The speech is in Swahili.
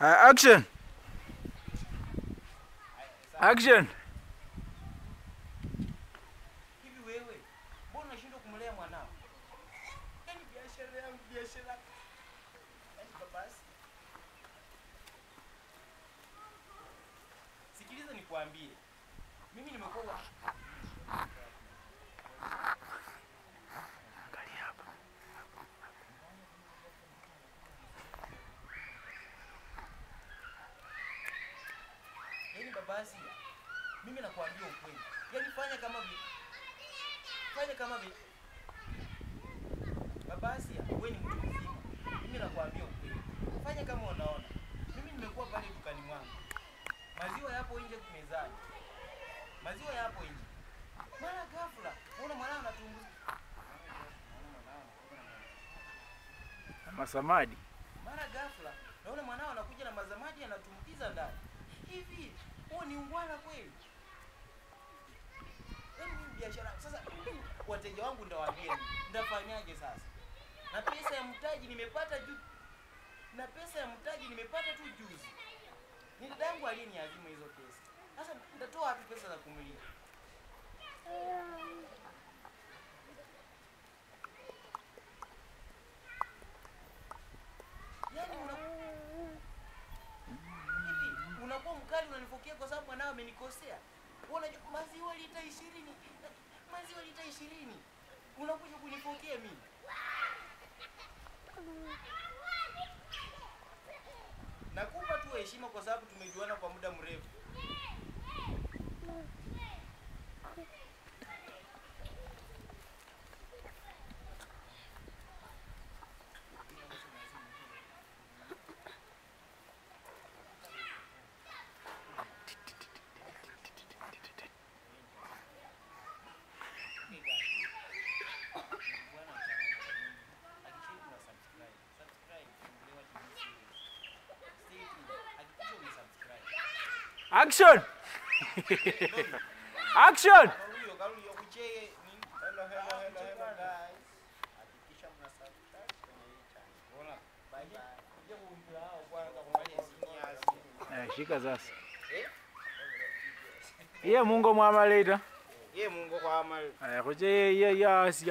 Action! Action! Hivi wewe, mbona unashindwa kumlea mwanao? Yaani biashara yangu, biashara. Yaani babasi. Sikiliza nikwambie. Mimi nimekuwa angalia hapa. Yaani babasi. Mimi nakwambia ukweli. Yaani fanya kama vile. Babasi, wewe ni mtu mzima. Mimi nakwambia ukweli. Fanya kama unaona. Mimi nimekuwa pale dukani mwangu. Maziwa yapo nje mezani. Maziwa yapo nje. Mara ghafla, unaona mwanao anatumbuza. Masamadi. Mara ghafla, naona mwanao anakuja na mazamadi anatumbukiza ndani. Hivi, huo ni ungwana kweli? Yaani biashara. Sasa wateja wangu ndawaambia ndafanyaje sasa? Na pesa ya mtaji nimepata tu juzi. Ni dadangu aliyeniazima hizo pesa. Sasa nitatoa wapi pesa za kumlipa? Yaani unakuwa mkali unanifokea kwa sababu mwanao amenikosea. Unajua maziwa lita 20. Maziwa lita 20. Unakuja kunifokea mimi. Nakupa tu heshima kwa sababu tumejuana kwa muda mrefu. Action! Action! Shika sasa. Mungu mwamaleta. Mungu kwa amali. Kuche ya